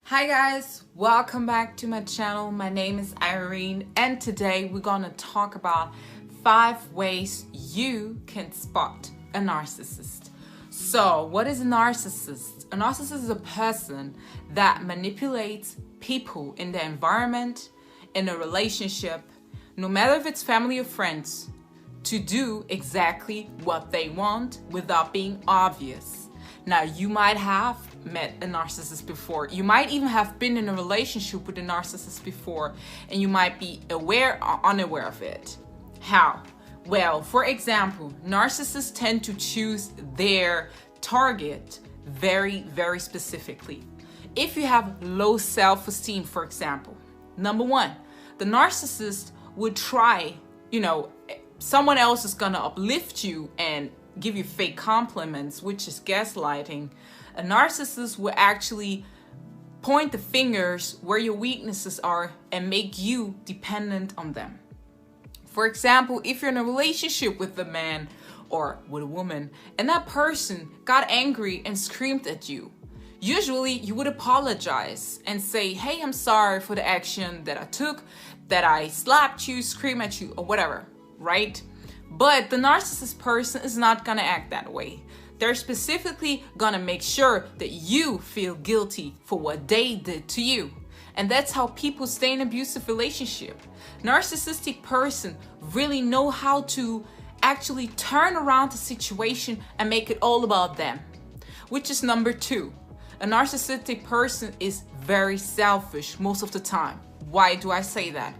Hi guys, welcome back to my channel. My name is Irene and today we're gonna talk about 5 ways you can spot a narcissist. So what is a narcissist? A narcissist is a person that manipulates people in their environment, in a relationship, no matter if it's family or friends, to do exactly what they want without being obvious. Now, you might have met a narcissist before. You might even have been in a relationship with a narcissist before, and you might be aware or unaware of it. How? Well, for example, narcissists tend to choose their target very, very specifically. If you have low self-esteem, for example, number one, the narcissist would try, someone else is gonna uplift you and give you fake compliments, which is gaslighting. A narcissist will actually point the fingers where your weaknesses are and make you dependent on them. For example, if you're in a relationship with a man or with a woman and that person got angry and screamed at you, usually you would apologize and say, hey, I'm sorry for the action that I took, that I slapped you, screamed at you, or whatever, right? But the narcissist person is not gonna act that way. They're specifically gonna make sure that you feel guilty for what they did to you. And that's how people stay in an abusive relationship. Narcissistic person really know how to actually turn around the situation and make it all about them, which is number 2. A narcissistic person is very selfish most of the time. Why do I say that?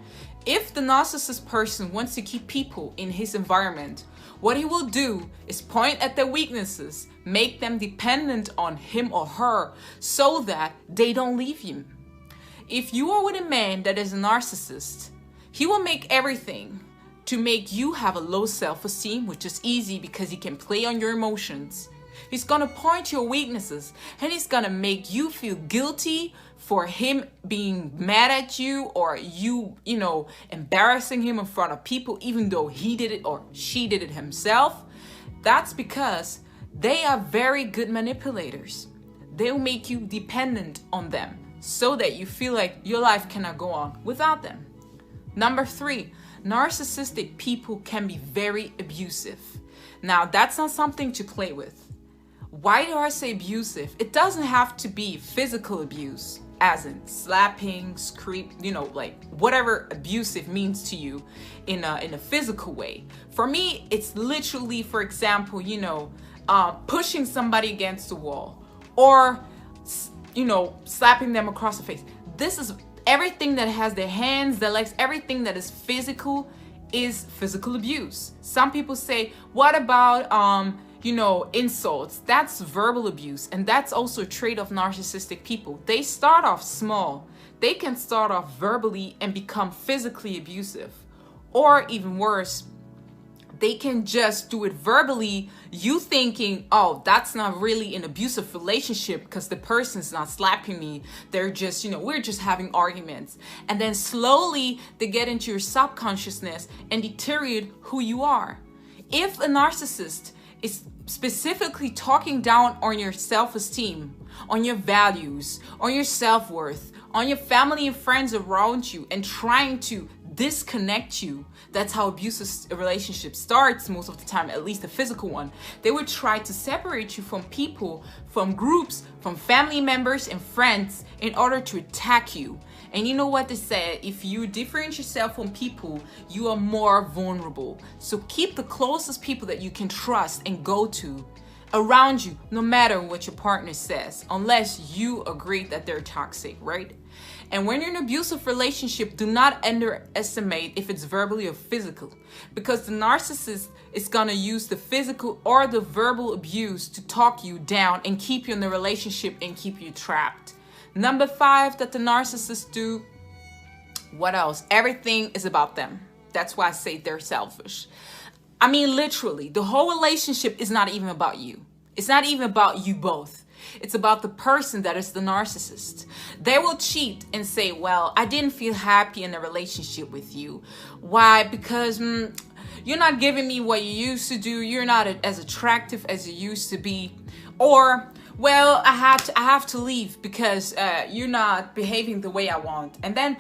If the narcissist person wants to keep people in his environment, what he will do is point at their weaknesses, make them dependent on him or her so that they don't leave him. If you are with a man that is a narcissist, he will make everything to make you have a low self-esteem, which is easy because he can play on your emotions. He's gonna point to your weaknesses and he's gonna make you feel guilty for him being mad at you or you embarrassing him in front of people even though he did it or she did it himself. That's because they are very good manipulators. They'll make you dependent on them so that you feel like your life cannot go on without them. Number 3, narcissistic people can be very abusive. Now, that's not something to play with. Why do I say abusive? It doesn't have to be physical abuse, as in slapping, scream, like whatever abusive means to you in a physical way. For me, it's literally, for example, pushing somebody against the wall or, slapping them across the face. This is everything that has their hands, their legs, everything that is physical is physical abuse. Some people say, what about, insults? That's verbal abuse. And that's also a trait of narcissistic people. They start off small. They can start off verbally and become physically abusive. Or even worse, they can just do it verbally, you thinking, oh, that's not really an abusive relationship because the person's not slapping me. They're just, we're just having arguments. And then slowly they get into your subconsciousness and deteriorate who you are. If a narcissist is specifically talking down on your self-esteem, on your values, on your self-worth, on your family and friends around you, and trying to disconnect you, that's how abusive relationship starts most of the time, at least the physical one. They would try to separate you from people, from groups, from family members and friends in order to attack you. And you know what they say, if you differentiate yourself from people, you are more vulnerable. So keep the closest people that you can trust and go to around you, no matter what your partner says, unless you agree that they're toxic, right? And when you're in an abusive relationship, do not underestimate if it's verbally or physical, because the narcissist is gonna use the physical or the verbal abuse to talk you down and keep you in the relationship and keep you trapped. Number 5 that the narcissists do, what else? Everything is about them. That's why I say they're selfish. I mean, literally, the whole relationship is not even about you. It's not even about you both. It's about the person that is the narcissist. They will cheat and say, well, I didn't feel happy in a relationship with you. Why? Because you're not giving me what you used to do. You're not as attractive as you used to be. Or well, I have to leave because you're not behaving the way I want. And then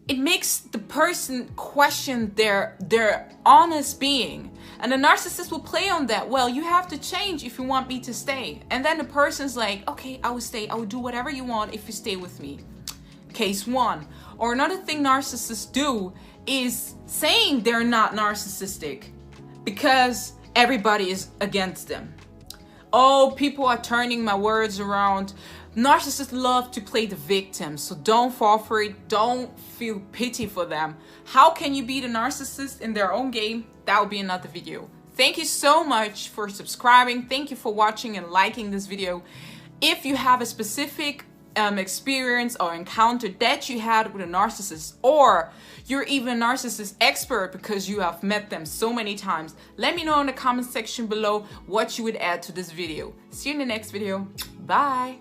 it makes the person question their honest being. And the narcissist will play on that. Well, you have to change if you want me to stay. And then the person's like, okay, I will stay. I will do whatever you want if you stay with me. Case one. Or another thing narcissists do is saying they're not narcissistic because everybody is against them. Oh, people are turning my words around. Narcissists love to play the victim, so don't fall for it. Don't feel pity for them. How can you beat a narcissist in their own game? That will be another video. Thank you so much for subscribing. Thank you for watching and liking this video. If you have a specific experience or encounter that you had with a narcissist, or you're even a narcissist expert because you have met them so many times, let me know in the comment section below what you would add to this video. See you in the next video. Bye.